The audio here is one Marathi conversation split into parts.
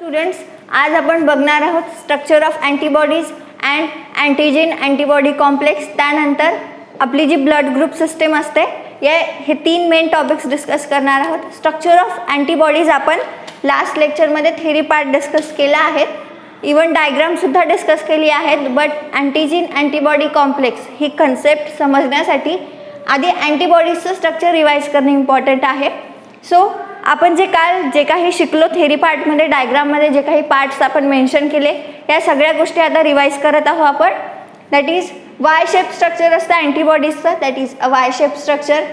स्टुडंट्स, आज आपण बघणार आहोत structure of antibodies and antigen antibody complex. त्यानंतर आपली जी ब्लड ग्रुप सिस्टीम असते हे तीन मेन टॉपिक्स डिस्कस करणार आहोत. स्ट्रक्चर ऑफ अँटीबॉडीज आपण लास्ट लेक्चरमध्ये थेरी पार्ट डिस्कस केला आहे, इवन डायग्रामसुद्धा डिस्कस केली आहेत. But antigen antibody complex he concept समजण्यासाठी आधी अँटीबॉडीजचं स्ट्रक्चर रिवाइज करणे इम्पॉर्टंट आहे. सो आपण जे काही शिकलो थेरी पार्टमध्ये, डायग्राममध्ये जे काही पार्ट्स आपण मेन्शन केले, या सगळ्या गोष्टी आता रिवाइज करत आहोत आपण. That is Y shape structure असतं अँटीबॉडीजचं, that is a Y shape structure.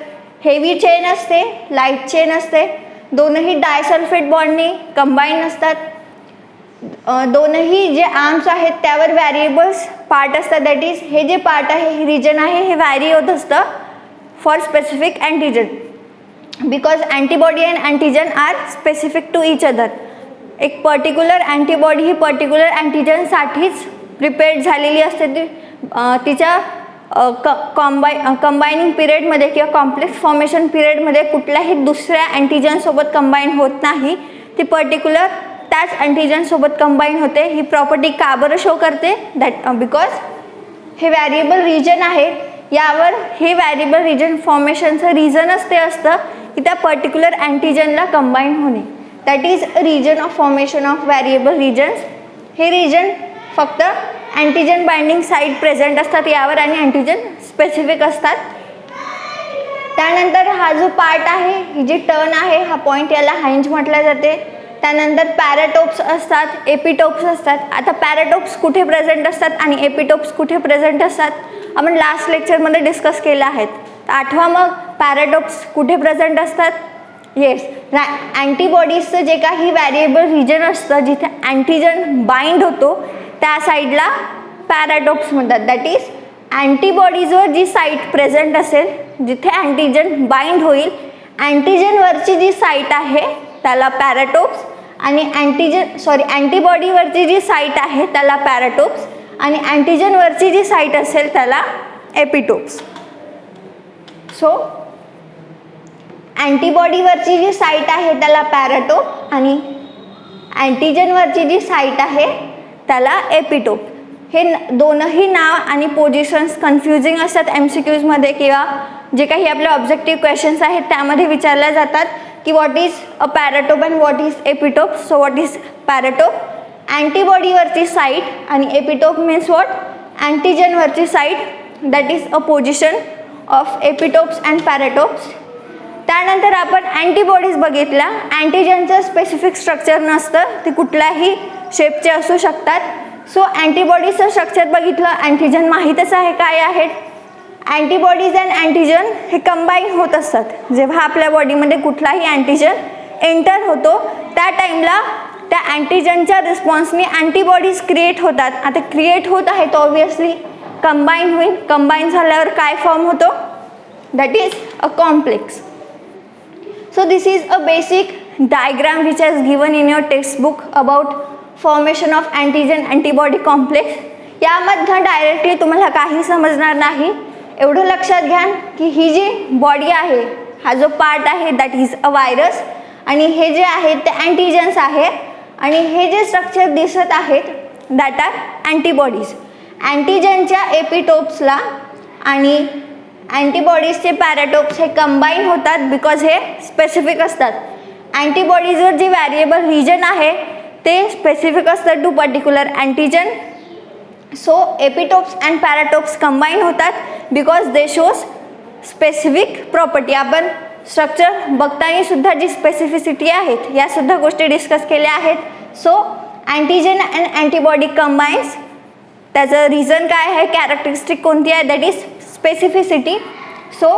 Heavy chain असते, लाईट चेन असते, दोनही डायसल्फेट बॉन्डने कंबाईन असतात. दोनही जे आर्म्स आहेत त्यावर व्हॅरिएबल्स पार्ट असतात. दॅट इज हे जे पार्ट आहे, हे रिजन आहे, हे व्हॅरी होत असतं for specific antigen, because antibody and antigen are specific to each other. एक पर्टिक्युलर अँटीबॉडी ही पर्टिक्युलर अँटीजनसाठीच प्रिपेअर्ड झालेली असते. ती तिच्या कंबायनिंग पिरियडमध्ये किंवा कॉम्प्लेक्स फॉर्मेशन पिरियडमध्ये कुठल्याही दुसऱ्या अँटीजनसोबत कंबाईन होत नाही. ती पर्टिक्युलर त्याच अँटीजनसोबत कंबाईन होते. ही प्रॉपर्टी का बरं शो करते? दॅट बिकॉज हे व्हॅरिएबल रिजन आहे, यावर हे व्हॅरिएबल रिजन फॉर्मेशनचं रिझनच ते असतं की त्या पर्टिक्युलर अँटीजनला कंबाईन होणे. That is region of formation of variable regions. हे रिजन फक्त अँटीजन बाइंडिंग साईट प्रेझेंट असतात यावर आणि अँटीजन स्पेसिफिक असतात. त्यानंतर हा जो पार्ट आहे, ही जी टर्न आहे, हा पॉईंट, याला हाइंज म्हटलं जाते. त्यानंतर पॅराटोप्स असतात, एपिटोप्स असतात. आता पॅराटोप्स कुठे प्रेझेंट असतात आणि एपिटोप्स कुठे प्रेझेंट असतात आपण लास्ट लेक्चरमध्ये डिस्कस केलं आहे. आठवा मग पॅराटोप्स कुठे प्रेझेंट असतात? येस, अँटीबॉडीजचं जे काही व्हॅरिएबल रिजन असतं जिथे अँटीजन बाइंड होतो त्या साईडला पॅराटोप्स म्हणतात. दॅट इज अँटीबॉडीजवर जी साईट प्रेझेंट असेल जिथे अँटीजन बाइंड होईल, अँटीजनवरची जी साईट आहे त्याला पॅराटोप्स, आणि अँटीबॉडीवरची जी साईट आहे त्याला पॅराटोप्स, आणि अँटीजनवरची जी साईट असेल त्याला एपिटोप्स. सो अँटीबॉडीवरची जी साईट आहे त्याला पॅराटोप आणि अँटीजनवरची जी साईट आहे त्याला एपिटोप. हे दोनही नाव आणि पोझिशन्स कन्फ्युजिंग असतात MCQजमध्ये किंवा जे काही आपले ऑब्जेक्टिव्ह क्वेश्चन्स आहेत त्यामध्ये विचारल्या जातात की what is a paratope and what is epitope. So what is paratope? अँटीबॉडीवरची साईट, आणि एपिटोप मीन्स व्हॉट? अँटीजनवरची site. That is a position of epitopes and paratopes. त्यानंतर आपण अँटीबॉडीज बघितल्या. अँटीजनचं स्पेसिफिक स्ट्रक्चर नसतं, ते कुठल्याही शेपचे असू शकतात. सो अँटीबॉडीजचं स्ट्रक्चर बघितलं, अँटीजन माहीतच आहे काय आहेत. अँटीबॉडीज अँड अँटीजन हे कंबाईन होत असतात. जेव्हा आपल्या बॉडीमध्ये कुठलाही अँटीजन एंटर होतो त्या टाईमला त्या अँटीजनच्या रिस्पॉन्सनी अँटीबॉडीज क्रिएट होतात. आता क्रिएट होत आहे तर ऑब्वियसली कंबाईन होईल. कंबाईन झाल्यावर काय फॉर्म होतो? That is a complex. So this is a basic diagram which is given in your textbook about formation of antigen antibody complex. यामध्ये डायरेक्टली तुम्हाला काही समजणार नाही. एवढं लक्षात घ्या की ही जी बॉडी आहे, हा जो पार्ट आहे दॅट इज अ व्हायरस, आणि हे जे आहेत ते अँटीजन्स आहे, आणि हे जे स्ट्रक्चर दिसत आहेत दॅट आर अँटीबॉडीज. अँटीजनच्या एपिटोप्सला आणि अँटीबॉडीजचे पॅराटोप्स हे कंबाईन होतात बिकॉज हे स्पेसिफिक असतात. अँटीबॉडीजवर जे व्हॅरिएबल रिजन आहे ते स्पेसिफिक असतं to particular antigen. So epitopes and paratopes combine होतात because they shows specific property. आपण स्ट्रक्चर बघताना सुद्धा जी स्पेसिफिसिटी आहेत या सुद्धा गोष्टी डिस्कस केल्या आहेत. So antigen and antibody combines, त्याचं रिझन काय आहे, कॅरेक्टरिस्टिक कोणती आहे? That is specificity. सो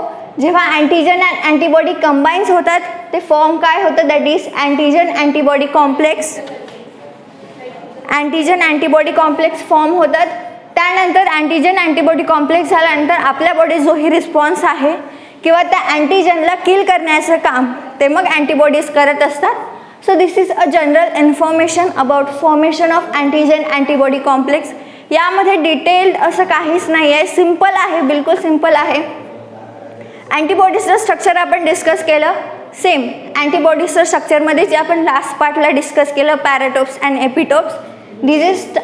जेव्हा अँटीजन अँड अँटीबॉडी कंबाईन्स होतात ते फॉर्म काय होतं? That is antigen antibody complex. Antigen antibody complex form होतात. त्यानंतर अँटीजन अँटीबॉडी कॉम्प्लेक्स झाल्यानंतर आपल्या बॉडी जो ही रिस्पॉन्स आहे किंवा त्या अँटीजनला किल करण्याचं काम ते मग अँटीबॉडीज करत असतात. So this is a general information about formation of antigen antibody complex. यामध्ये डिटेल्ड असं काहीच नाही आहे, सिम्पल आहे, बिलकुल सिम्पल आहे. अँटीबॉडीजचं स्ट्रक्चर आपण डिस्कस केलं. सेम अँटीबॉडीजच्या स्ट्रक्चरमध्ये जे आपण लास्ट पार्टला डिस्कस केलं paratopes and epitopes, this is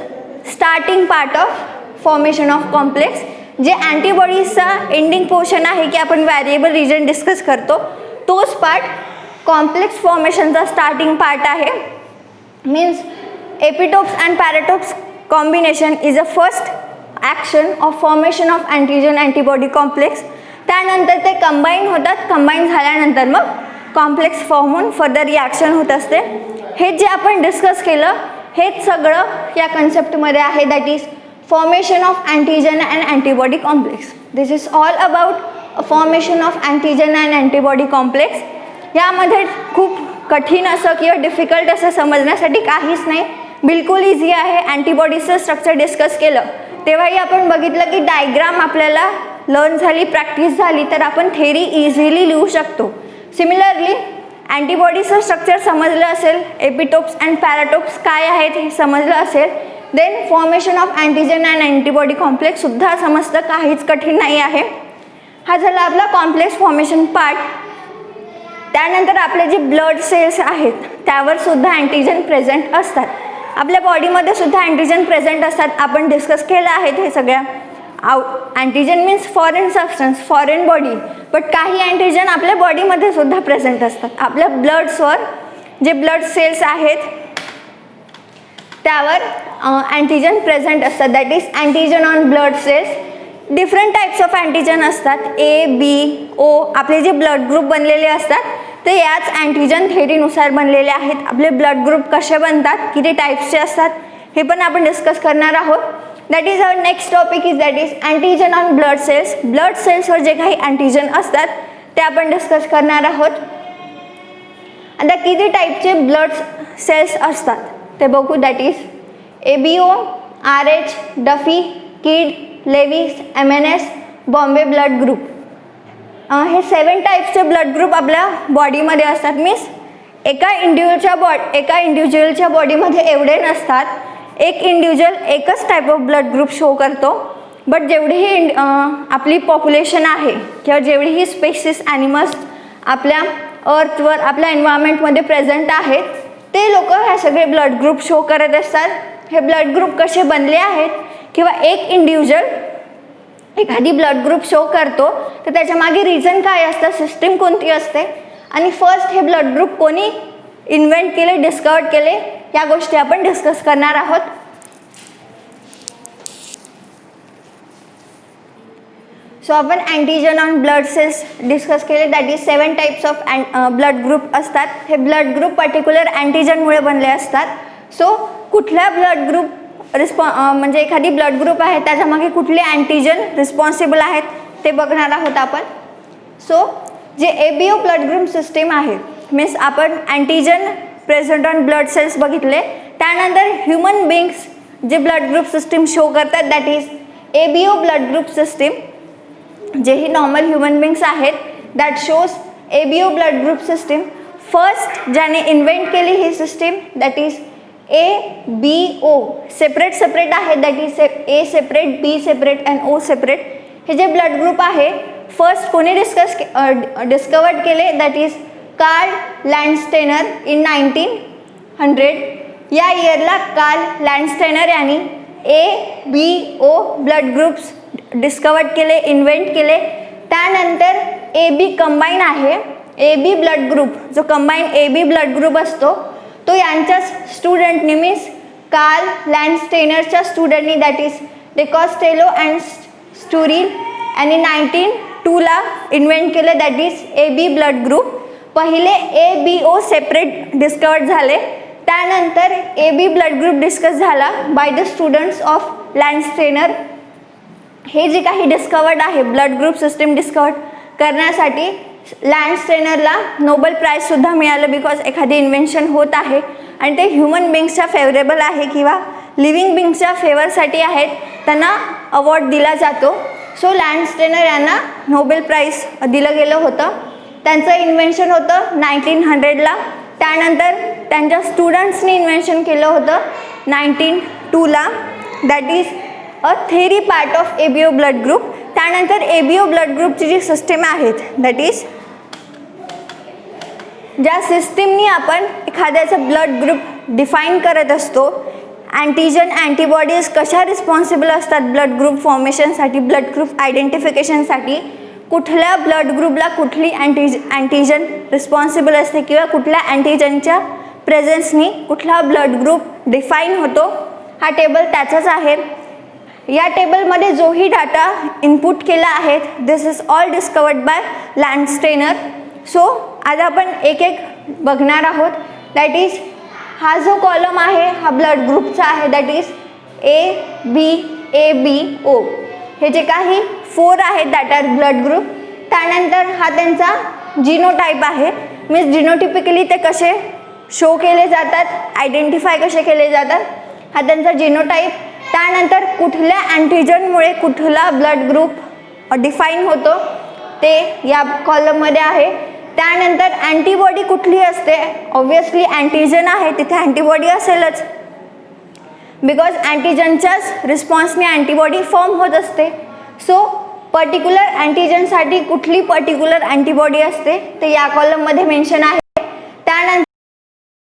starting part of formation of complex. जे अँटीबॉडीजचा एंडिंग पोर्शन आहे की आपण व्हॅरिएबल रिजन डिस्कस करतो, तोच पार्ट कॉम्प्लेक्स फॉर्मेशनचा स्टार्टिंग पार्ट आहे. Means epitopes and paratopes combination is a first action of formation of antigen antibody complex. त्यानंतर ते कंबाईन होतात, कंबाईन झाल्यानंतर मग कॉम्प्लेक्स फॉर्म होऊन फर्दर रिॲक्शन होत असते. हे जे आपण डिस्कस केलं हेच सगळं या कन्सेप्टमध्ये आहे, that is formation of antigen and antibody complex. This is all about formation of antigen and antibody complex. यामध्ये खूप कठीण असं किंवा डिफिकल्ट असं समजण्यासाठी काहीच नाही, बिलकुल इझी आहे. अँटीबॉडीजचं स्ट्रक्चर डिस्कस केलं तेव्हाही आपण बघितलं की डायग्राम आपल्याला लर्न झाली, प्रॅक्टिस झाली, तर आपण थेरी इझिली लिहू शकतो. सिमिलरली अँटीबॉडीजचं स्ट्रक्चर समजलं असेल, एपिटोप्स अँड पॅराटोप्स काय आहेत हे समजलं असेल, then formation of antigen and antibody कॉम्प्लेक्ससुद्धा समजतं, काहीच कठीण नाही आहे. हा झाला आपला कॉम्प्लेक्स फॉर्मेशन पार्ट. त्यानंतर आपले जे ब्लड सेल्स आहेत त्यावर सुद्धा अँटीजन प्रेझेंट असतात. आपल्या बॉडीमध्ये सुद्धा अँटीजन प्रेझेंट असतात, आपण डिस्कस केलं आहे हे सगळ्या. Antigen means foreign substance, foreign body, but काही अँटीजन आपल्या बॉडीमध्ये सुद्धा प्रेझेंट असतात. आपल्या ब्लड्सवर जे ब्लड सेल्स आहेत त्यावर अँटीजन प्रेझेंट असतात, that is antigen on blood cells. Different types of antigen असतात, ए, बी, ओ. आपले जे ब्लड ग्रुप बनलेले असतात ते याच अँटीजन थेरीनुसार बनलेले आहेत. आपले ब्लड ग्रुप कसे बनतात, किती टाईप्सचे असतात हे पण आपण डिस्कस करणार आहोत. That is our next topic is that is antigen on blood cells. Blood सेल्सवर जे काही अँटीजन असतात ते आपण डिस्कस करणार आहोत. आता किती टाईपचे ब्लड सेल्स असतात ते बघू. That is ABO, RH, Duffy, Kidd, Lewis, MNS, Bombay blood group. हे 7 टाईप्सचे ब्लड ग्रुप आपल्या बॉडीमध्ये असतात. मीन्स एका इंडिव्हिज्युअलच्या बॉडीमध्ये एवढे नसतात. एक इंडिव्हिज्युअल एकच type of blood group show करतो, बट जेवढीही आपली पॉप्युलेशन आहे किंवा जेवढीही स्पेसिस ॲनिमल्स आपल्या अर्थवर, आपल्या एन्व्हायरमेंटमध्ये प्रेझेंट आहेत, ते लोक हे सगळे ब्लड ग्रुप शो करत असतात. हे ब्लड ग्रुप कसे बनले आहेत किंवा एक इंडिव्हिज्युअल एखादी ब्लड ग्रुप शो करतो तर त्याच्या मागे रिझन काय असतं, सिस्टीम कोणती असते, आणि फर्स्ट हे ब्लड ग्रुप कोणी इन्व्हेंट केले, डिस्कवर केले, या गोष्टी आपण डिस्कस करणार आहोत. सो आपण antigen on blood cells discuss केले. That is 7 types of blood group असतात. हे ब्लड ग्रुप पर्टिक्युलर अँटीजनमुळे बनले असतात. सो कुठल्या ब्लड ग्रुप म्हणजे एखादी ब्लड ग्रुप आहे त्याच्यामागे कुठले अँटीजन रिस्पॉन्सिबल आहेत ते बघणार आहोत आपण. सो जे ABO ब्लड ग्रुप सिस्टीम आहे, मीन्स आपण antigen present on blood cells बघितले. त्यानंतर ह्युमन बिंग्स जे ब्लड ग्रुप सिस्टीम शो करतात, that is ABO blood group system. जेही नॉर्मल ह्युमन बिंग्स आहेत that shows ABO blood group system. First ज्याने इन्व्हेंट केली ही system that is ABO. Separate आहेत, that is A separate, B separate and O separate. हे जे ब्लड ग्रुप आहे फर्स्ट कोणी डिस्कवर्ड केले, that is Karl Landsteiner in 1900. या इयरला कार्ल लँडस्टेनर यांनी ABO ब्लड ग्रुप्स डिस्कवर्ड केले, इन्व्हेंट केले. त्यानंतर AB कंबाईन आहे. AB ब्लड ग्रुप जो कंबाईन AB ब्लड ग्रुप असतो तो यांच्याच स्टुडंटनी, मीन्स कार्ल लँडस्टेनरच्या स्टुडंटनी, that is Decastello and Sturli यांनी 1902ला इन्व्हेंट केलं, that is AB blood group. पहिले ABO सेपरेट डिस्कवर्ड झाले. त्यानंतर AB ब्लड ग्रुप डिस्कस झाला by the students of Landsteiner. हे जे काही डिस्कवर्ड आहे ब्लड ग्रुप सिस्टीम डिस्कवर्ड करण्यासाठी लँडस्टेनरला नोबेल प्राईजसुद्धा मिळालं, बिकॉज एखादी इन्व्हेन्शन होत आहे आणि ते ह्युमन बिंग्सच्या फेवरेबल आहे किंवा लिव्हिंग बिंग्सच्या फेवरसाठी आहेत, त्यांना अवॉर्ड दिला जातो. सो लँडस्टेनर यांना नोबेल प्राईज दिलं गेलं होतं. त्यांचं इन्व्हेन्शन होतं 1900ला. त्यानंतर त्यांच्या स्टुडंट्सनी इन्व्हेन्शन केलं होतं 1902ला. That is a theory part of ABO blood group. त्यानंतर ABO ब्लड ग्रुपची जी सिस्टीम आहेत दॅट इज ज्या सिस्टीमनी आपण एखाद्याचं ब्लड ग्रुप डिफाईन करत असतो, अँटीजन अँटीबॉडीज कशा रिस्पॉन्सिबल असतात ब्लड ग्रुप फॉर्मेशनसाठी, ब्लड ग्रुप आयडेंटिफिकेशनसाठी, कुठल्या ब्लड ग्रुपला कुठली अँटीजन रिस्पॉन्सिबल असते किंवा कुठल्या अँटीजनच्या प्रेझेन्सनी कुठला ब्लड ग्रुप डिफाईन होतो, हा टेबल त्याचाच आहे. या टेबलमध्ये जोही डाटा इनपुट केला आहे this is all discovered by Landsteiner. So आज आपण एक एक बघणार आहोत. दॅट इज हा जो कॉलम आहे हा ब्लड ग्रुपचा आहे, दॅट इज ABO. हे जे काही 4 आहेत दॅट आर ब्लड ग्रुप. त्यानंतर हा त्यांचा जिनोटाईप आहे, मीन्स जिनोटिपिकली ते कसे शो केले जातात, आयडेंटिफाय कसे केले जातात, हा त्यांचा जिनोटाईप. त्यानंतर कुठल्या अँटीजनमुळे कुठला ब्लड ग्रुप डिफाईन होतो ते या कॉलममध्ये आहे. त्यानंतर अँटीबॉडी कुठली असते, ऑब्वियसली अँटीजन आहे तिथे अँटीबॉडी असेलच, बिकॉज अँटीजनच्याच रिस्पॉन्सने अँटीबॉडी फॉर्म होत असते. सो पर्टिक्युलर अँटीजनसाठी कुठली पर्टिक्युलर अँटीबॉडी असते ते या कॉलममध्ये मेन्शन आहे. त्यानंतर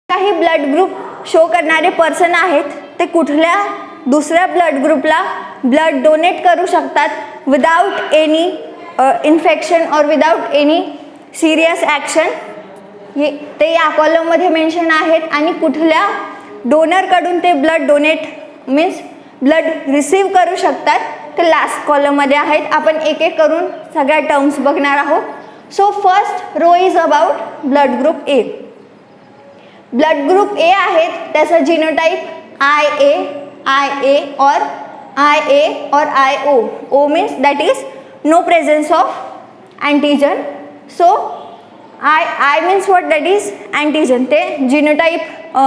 काही ब्लड ग्रुप शो करणारे पर्सन आहेत ते कुठल्या दुसऱ्या ब्लड ग्रुपला ब्लड डोनेट करू शकतात विदाउट एनी इन्फेक्शन और विदाउट एनी सिरियस ॲक्शन, ते या कॉलममध्ये मेन्शन आहेत. आणि कुठल्या डोनरकडून ते blood donate means blood receive करू शकतात ते लास्ट कॉलममध्ये आहेत. आपण एक एक करून सगळ्या टर्म्स बघणार आहोत. So first row is about blood group A. Blood group A आहेत त्याचा जिनोटाईप IA or IA or IO. O means that is no presence of antigen. So I means what, that is antigen. ते जिनोटाईप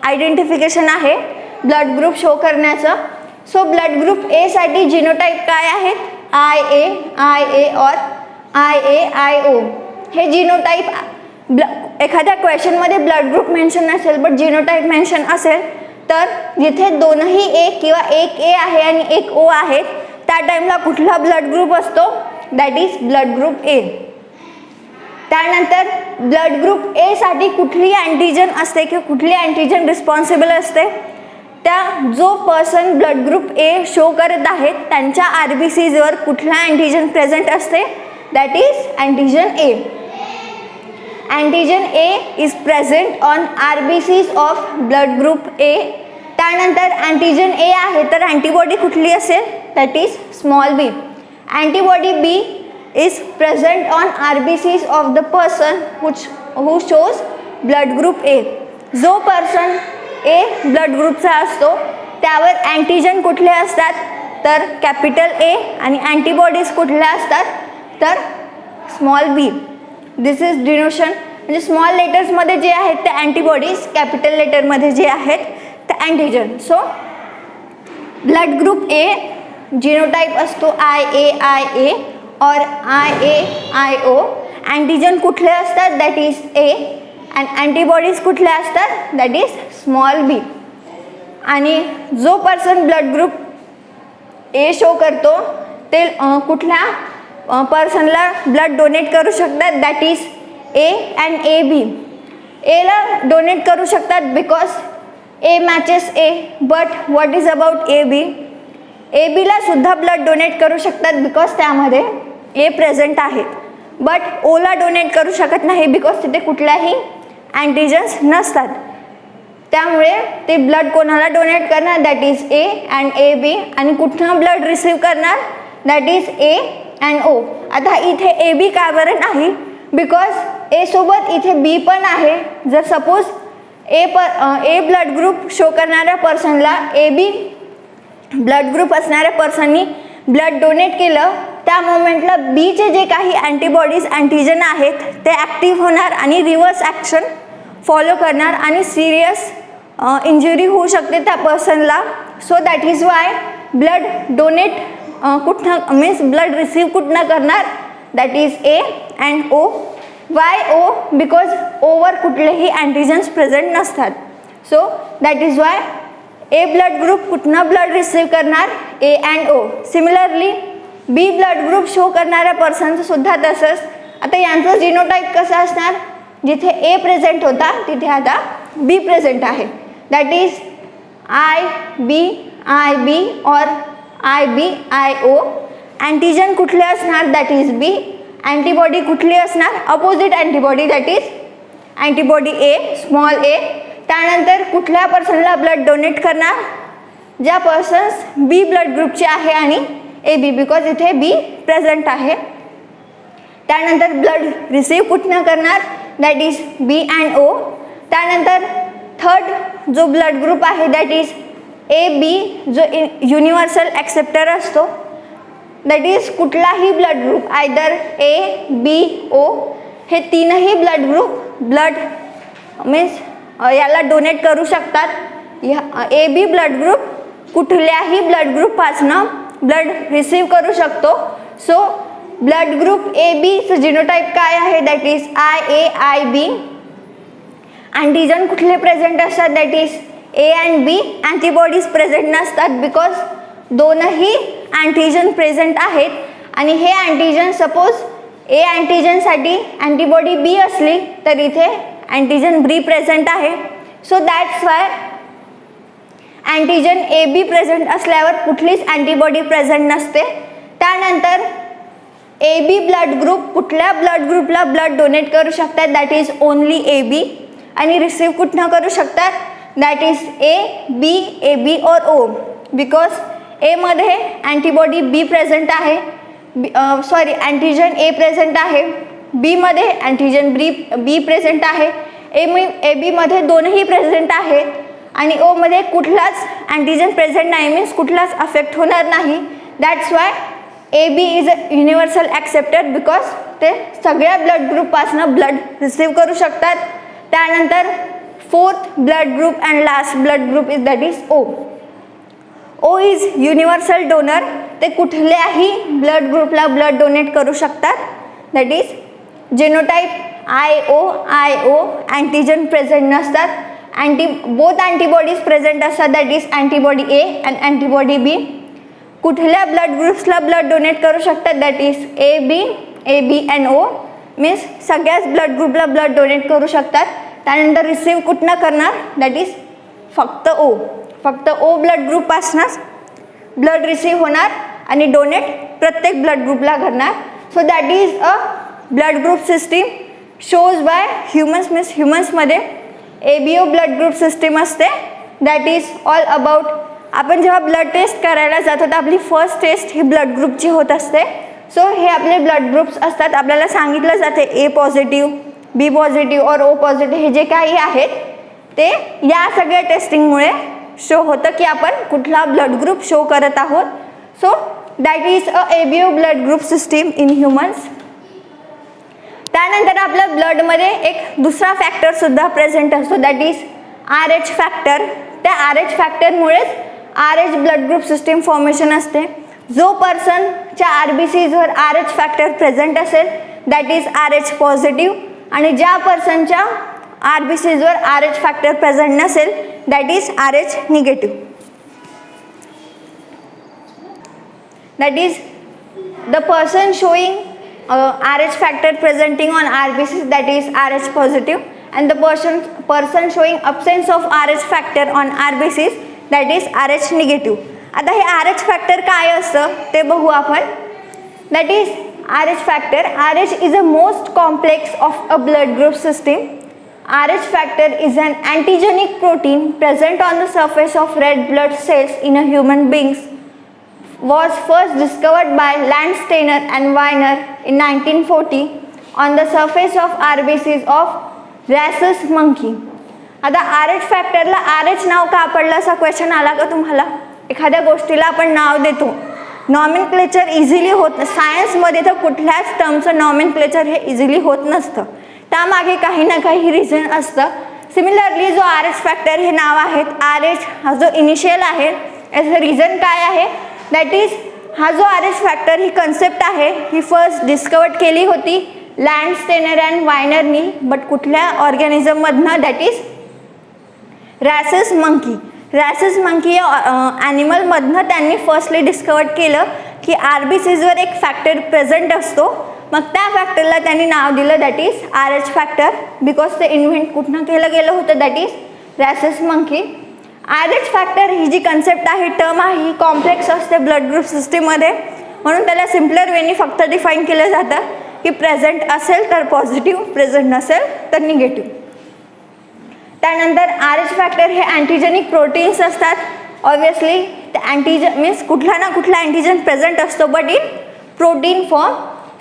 आयडेंटिफिकेशन आहे ब्लड ग्रुप शो करण्याचं. सो ब्लड ग्रुप ए साठी जिनोटाईप काय आहेत, IA or IO. हे जिनोटाईप एखाद्या क्वेश्चनमध्ये ब्लड ग्रुप मेन्शन नसेल बट जिनोटाईप मेन्शन असेल तर जिथे दोनही ए किंवा एक ए आहे आणि एक ओ आहेत त्या टाईमला कुठला ब्लड ग्रुप असतो, that is blood group A. त्यानंतर ब्लड ग्रुप ए साठी कुठली अँटीजन असते किंवा कुठली अँटीजन रिस्पॉन्सिबल असते, त्या जो person blood group A show करत आहेत त्यांच्या RBCsवर कुठला अँटीजन प्रेझेंट असते, that is antigen A. Antigen A is present on RBCs of blood group A. त्यानंतर अँटीजन ए आहे तर अँटीबॉडी कुठली असेल, that is small B. Antibody B is present on RBCs of the person who shows blood group A. जो पर्सन ए ब्लड ग्रुपचा असतो त्यावर अँटीजन कुठले असतात तर कॅपिटल ए आणि अँटीबॉडीज कुठल्या असतात तर स्मॉल बी. दिस इज डिनोशन, म्हणजे स्मॉल लेटर्समध्ये जे आहेत ते अँटीबॉडीज, कॅपिटल लेटरमध्ये जे आहेत ते अँटीजन. So blood group A genotype असतो IA और IO. अँटीजन कुठले असतात, that is a, and antibodies कुठल्या असतात, दॅट इज स्मॉल बी. आणि जो person blood group A show करतो ते कुठल्या पर्सनला ब्लड डोनेट करू शकतात, दॅट इज ए अँड AB. एला डोनेट करू शकतात because A matches A, but what is about AB. ABला सुद्धा ब्लड डोनेट करू शकतात बिकॉज त्यामध्ये ए प्रेझेंट आहेत, बट ओला डोनेट करू शकत नाही बिकॉज तिथे कुठल्याही अँटीजन्स नसतात. त्यामुळे ते ब्लड कोणाला डोनेट करणार, दॅट इज ए अँड AB. आणि कुठनं ब्लड रिसीव करणार, that is a and O. आता इथे AB का बरं नाही, बिकॉज ए सोबत इथे बी पण आहे. जर सपोज ए ब्लड ग्रुप शो करणाऱ्या पर्सनला AB ब्लड ग्रुप असणाऱ्या पर्सननी ब्लड डोनेट केलं, त्या मोमेंटला बीचे जे काही अँटीबॉडीज अँटीजन आहेत ते ॲक्टिव्ह होणार आणि रिव्हर्स ॲक्शन फॉलो करणार आणि सिरियस इंजुरी होऊ शकते त्या पर्सनला. So that is why blood donate कुठनं मीन्स ब्लड रिसीव कुठनं करणार, that is a and O. Why O, because over कुठलेही अँटीजन्स प्रेझेंट नसतात. So that is why A blood group कुठनं ब्लड रिसीव करणार, A and O. Similarly B blood group show करणाऱ्या पर्सनचं सुद्धा तसंच. आता यांचं जिनोटाईप कसं असणार, जिथे ए प्रेझेंट होता तिथे आता बी प्रेझेंट आहे. दॅट इज IB और IBIO. अँटीजन कुठले असणार? That is B. अँटीबॉडी कुठली असणार? Opposite antibody that is antibody A, small A. त्यानंतर कुठल्या पर्सनला ब्लड डोनेट करणार? ज्या पर्सन्स बी ब्लड ग्रुपचे आहे आणि AB, बिकॉज इथे बी प्रेझेंट आहे. त्यानंतर ब्लड रिसीव्ह कुठनं करणार? दॅट इज बी अँड ओ. त्यानंतर थर्ड जो ब्लड ग्रुप आहे दॅट इज AB, जो युनिव्हर्सल ॲक्सेप्टर असतो. दॅट इज कुठलाही ब्लड ग्रुप आयदर ABO, हे तीनही ब्लड ग्रुप ब्लड मीन्स याला डोनेट करू शकतात. AB ब्लड ग्रुप कुठल्याही ब्लड ग्रुपपासनं ब्लड रिसीव्ह करू शकतो. सो ब्लड ग्रुप ABचं जिनोटाईप काय आहे? That is IAIB. अँटीजन कुठले प्रेझेंट असतात? That is A and B. Antibodies present नसतात बिकॉज दोनही अँटीजन प्रेझेंट आहेत आणि हे अँटीजन सपोज A अँटीजनसाठी अँटीबॉडी B असली तर इथे अँटीजन B प्रेझेंट आहे. So that's why antigen AB present असल्यावर कुठलीच अँटीबॉडी प्रेझेंट नसते. त्यानंतर AB ब्लड ग्रुप कुठल्या ब्लड ग्रुपला ब्लड डोनेट करू शकतात? That is only AB. आणि रिसीव्ह कुठनं करू शकतात? दॅट इज AB और O. बिकॉज एमध्ये अँटीबॉडी B प्रेझेंट आहे, अँटीजन A प्रेझेंट आहे, बीमध्ये अँटीजन B प्रेझेंट आहे, ABमध्ये दोनही प्रेझेंट आहेत आणि ओमध्ये कुठलाच अँटीजन प्रेझेंट नाही, मीन्स कुठलाच अफेक्ट होणार नाही. That's why AB is a universal acceptor because ते सगळ्या ब्लड ग्रुपपासनं ब्लड रिसीव्ह करू शकतात. त्यानंतर fourth blood group and last blood group is that is O. O is universal donor. ते कुठल्याही ब्लड ग्रुपला ब्लड डोनेट करू शकतात. That is genotype IO. Antigen present नसतात. बोथ अँटीबॉडीज प्रेझेंट असतात. That is antibody A and antibody B. कुठल्या ब्लड ग्रुप्सला ब्लड डोनेट करू शकतात? That is AB and O. Means सगळ्याच ब्लड ग्रुपला ब्लड डोनेट करू शकतात. त्यानंतर रिसीव्ह कुठनं करणार? दॅट इज फक्त O ब्लड ग्रुपपासूनच ब्लड रिसीव्ह होणार आणि डोनेट प्रत्येक ब्लड ग्रुपला करणार. So that is a blood group system shows by humans. Means ह्युमन्समध्ये ABO ब्लड ग्रुप सिस्टीम असते. That is all about. आपण जेव्हा ब्लड टेस्ट करायला जातो तर आपली फर्स्ट टेस्ट ही ब्लड ग्रुपची होत असते. सो हे आपले ब्लड ग्रुप्स असतात. आपल्याला सांगितलं जाते A पॉझिटिव्ह, B पॉझिटिव्ह और O पॉझिटिव्ह हे जे काही आहेत ते या सगळ्या टेस्टिंगमुळे शो होतं की आपण कुठला ब्लड ग्रुप शो करत आहोत. So that is a ABO blood group system in humans. त्यानंतर आपल्या ब्लडमध्ये एक दुसरा फॅक्टरसुद्धा प्रेझेंट असतो. That is RH factor. त्या RH फॅक्टरमुळेच RH blood group system formation असते. जो पर्सनच्या RBCजवर RH फॅक्टर प्रेझेंट असेल दॅट इज RH पॉझिटिव्ह आणि ज्या पर्सनच्या RBCजवर RH फॅक्टर प्रेझेंट नसेल that is RH negative. That is the person showing RH factor presenting on RBCs that is RH positive and the person showing absence of RH factor on RBCs that is RH negative. आता हे RH factor काय असतं ते बघू आपण. That is RH factor. RH is a most complex of a blood group system. RH factor is an antigenic protein present on the surface of red blood cells in a human beings. Was first discovered by Landsteiner and Weiner in 1940 on the surface of RBCs of rhesus monkey. आता RH फॅक्टरला RH नाव का पडलं असा क्वेश्चन आला का तुम्हाला? एखाद्या गोष्टीला आपण नाव देतो, नॉमेनक्लेचर इझिली होत. सायन्समध्ये तर कुठल्याच टर्मचं नॉमेनक्लेचर हे इझिली होत नसतं. त्यामागे काही ना काही रिझन असतं. सिमिलरली जो RH फॅक्टर हे नाव आहेत, RH हा जो इनिशियल आहे याचं रिझन काय आहे? दॅट इज हा जो RH फॅक्टर ही कन्सेप्ट आहे ही फर्स्ट डिस्कवर्ड केली होती लँडस्टेनर अँड वायनरनी. बट कुठल्या ऑर्गॅनिझममधनं? That is rhesus monkey. Rhesus monkey या ॲनिमलमधनं त्यांनी फर्स्टली डिस्कवर्ड केलं की RBCजवर एक फॅक्टर प्रेझेंट असतो मग त्या फॅक्टरला त्यांनी नाव दिलं that is RH factor, because ते इन्व्हेंट कुठनं केलं गेलं होतं, that is rhesus monkey. RH factor ही जी कन्सेप्ट आहे, टर्म आहे, ही कॉम्प्लेक्स असते ब्लड ग्रुप सिस्टीममध्ये, म्हणून त्याला सिम्पलर वेनी फक्त डिफाईन केलं जातं की प्रेझेंट असेल तर पॉझिटिव्ह, प्रेझेंट नसेल तर निगेटिव्ह. त्यानंतर RH फॅक्टर हे अँटीजेनिक प्रोटीन्स असतात. ऑब्वियसली ते अँटीजन मीन्स कुठला ना कुठला अँटीजन प्रेझेंट असतो, but in protein form.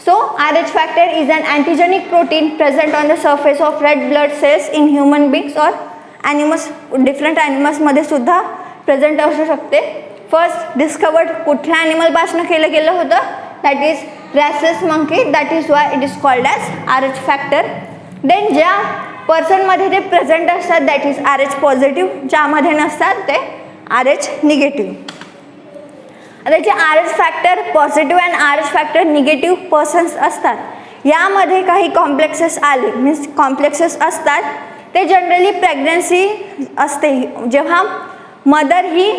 So RH factor is an antigenic protein present on the surface of red blood cells in human beings or animals. Different ॲनिमल्समध्ये सुद्धा प्रेझेंट असू शकते. फर्स्ट डिस्कवर्ड कुठल्या ॲनिमलपासून केलं गेलं होतं, that is rhesus monkey, that is why it is called as RH factor. Then ज्या पर्सनमध्ये ते प्रेझेंट असतात दॅट इज RH पॉझिटिव्ह, ज्यामध्ये नसतात ते RH निगेटिव्ह. आता जे RH factor positive and RH factor negative persons असतात, यामध्ये काही कॉम्प्लेक्सेस आले, मीन्स कॉम्प्लेक्सेस असतात. ते जनरली प्रेग्नन्सी असते जेव्हा मदर ही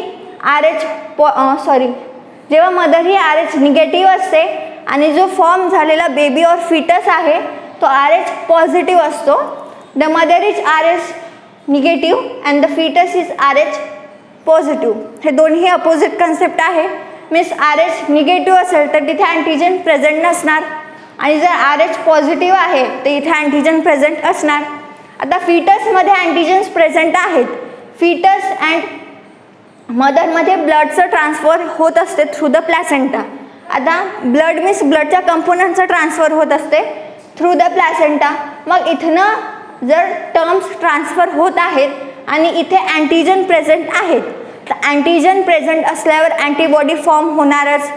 जेव्हा मदर ही RH निगेटिव्ह असते आणि जो फॉर्म झालेला बेबी और फिटस आहे तो RH पॉझिटिव्ह असतो. The mother is RH negative and the fetus is RH positive. हे दोन्ही अपोजिट कन्सेप्ट आहे. मीन्स RH निगेटिव्ह असेल तर तिथे अँटीजन प्रेझेंट नसणार, आणि जर RH पॉझिटिव्ह आहे तर इथे अँटीजन प्रेझेंट असणार. आता फिटसमध्ये अँटीजन्स प्रेझेंट आहेत. फिटस अँड मदरमध्ये ब्लडचं ट्रान्सफर होत असते थ्रू द प्लॅसेंटा. आता ब्लड मीन्स ब्लडच्या कंपोनंटचं ट्रान्सफर होत असते थ्रू द प्लॅसेंटा. मग इथनं जर टर्म्स ट्रान्सफर होत आहेत आणि इथे अँटीजन प्रेझेंट आहेत, तर अँटीजन प्रेझेंट असल्यावर अँटीबॉडी फॉर्म होणारच.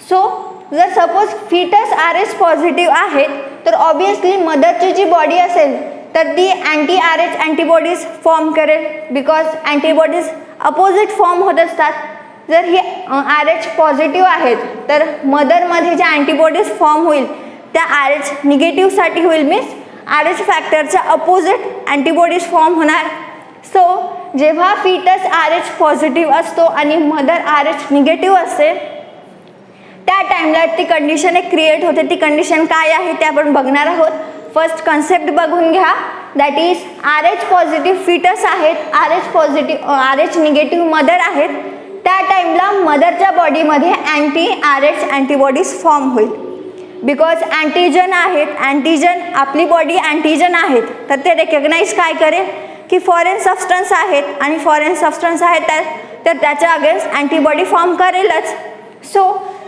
सो जर सपोज फिटस RH पॉझिटिव्ह आहेत तर ऑब्वियसली मदरची जी बॉडी असेल तर ती RH अँटीबॉडीज फॉर्म करेल, बिकॉज अँटीबॉडीज अपोजिट फॉर्म होत असतात. जर ही RH पॉझिटिव्ह आहेत तर मदरमध्ये ज्या अँटीबॉडीज फॉर्म होईल त्या RH निगेटिव्हसाठी होईल, मीन्स RH फॅक्टरच्या अपोजिट अँटीबॉडीज फॉर्म होणार. सो जेव्हा फिटस RH पॉझिटिव्ह असतो आणि मदर RH निगेटिव्ह असते, त्या टाईमला ती कंडिशन एक क्रिएट होते. ती कंडिशन काय आहे ते आपण बघणार आहोत. फर्स्ट कन्सेप्ट बघून घ्या, that is RH positive fetus आहेत, RH निगेटिव्ह मदर आहेत. त्या टाईमला मदरच्या बॉडीमध्ये RH अँटीबॉडीज फॉर्म होईल, बिकॉज अँटीजन आहेत. अँटीजन आपली बॉडी अँटीजन आहेत तर ते रेकग्नाइज काय करेल की फॉरेन सबस्टन्स आहेत, आणि फॉरेन सबस्टन्स आहेत तर त्याच्या अगेन्स्ट अँटीबॉडी फॉर्म करेलच. सो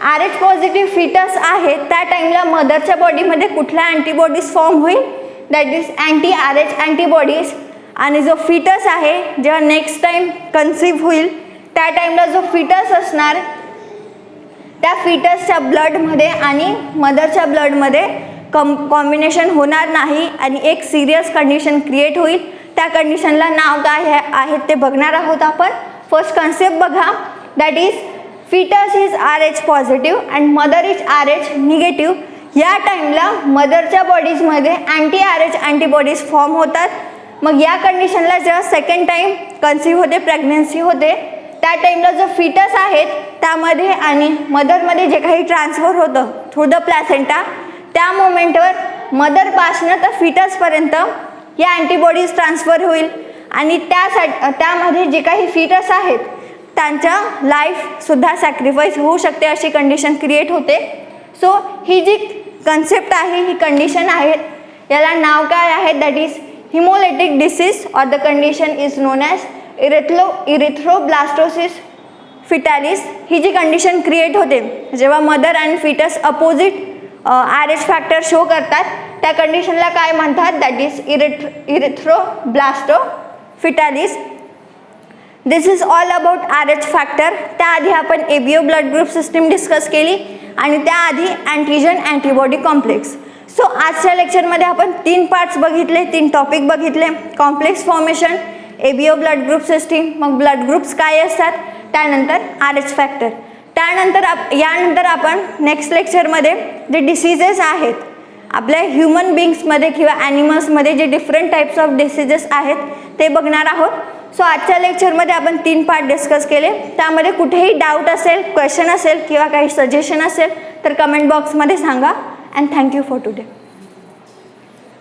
RH पॉझिटिव्ह फिटस आहेत त्या टाईमला मदरच्या बॉडीमध्ये कुठल्या अँटीबॉडीज फॉर्म होईल, दॅट इज RH अँटीबॉडीज. आणि जो फिटस आहे जेव्हा नेक्स्ट टाईम कन्सीव्ह होईल त्या टाईमला जो फिटस असणार त्या फिटसच्या ब्लडमध्ये आणि मदरच्या ब्लडमध्ये कॉम्बिनेशन होणार नाही आणि एक सिरियस कंडिशन क्रिएट होईल. त्या कंडिशनला नाव काय आहे ते बघणार आहोत आपण. फर्स्ट कन्सेप्ट बघा, that is fetus is RH positive and mother is RH negative. या टाईमला मदरच्या बॉडीजमध्ये RH अँटीबॉडीज फॉर्म होतात. मग या कंडिशनला जेव्हा सेकंड टाईम कन्सीव्ह होते, प्रेग्नन्सी होते, त्या टाईमला जो फिटस आहेत त्यामध्ये आणि मदरमध्ये जे काही ट्रान्सफर होतं थ्रू द प्लॅसेंटा, त्या मोमेंटवर मदरपासनं तर फिटसपर्यंत या अँटीबॉडीज ट्रान्सफर होईल आणि त्यामध्ये जे काही फिटस आहेत त्यांच्या लाईफसुद्धा सॅक्रिफाईस होऊ शकते, अशी कंडिशन क्रिएट होते. सो ही जी कन्सेप्ट आहे, ही कंडिशन आहे, याला नाव काय आहे, that is hemolytic disease or the condition is known as erythroblastosis fetalis. ही जी कंडिशन क्रिएट होते जेव्हा mother and fetus opposite RH factor show करतात, त्या कंडिशनला काय म्हणतात, that is erythroblastosis fetalis. This is all about RH factor. त्याआधी आपण ABO blood group system discuss केली आणि त्याआधी अँटीजन अँटीबॉडी कॉम्प्लेक्स. सो आजच्या लेक्चरमध्ये आपण 3 पार्ट्स बघितले, 3 टॉपिक बघितले. Complex formation, ABO blood group system, मग ब्लड ग्रुप्स काय असतात, त्यानंतर RH फॅक्टर. यानंतर आपण नेक्स्ट लेक्चरमध्ये जे डिसीजेस आहेत आपल्या ह्युमन बिंग्समध्ये किंवा ॲनिमल्समध्ये, जे डिफरंट टाईप्स ऑफ डिसीजेस आहेत ते बघणार आहोत. सो आजच्या लेक्चरमध्ये आपण 3 पार्ट डिस्कस केले. त्यामध्ये कुठेही डाऊट असेल, क्वेश्चन असेल किंवा काही सजेशन असेल तर कमेंट बॉक्समध्ये सांगा. And thank you for today.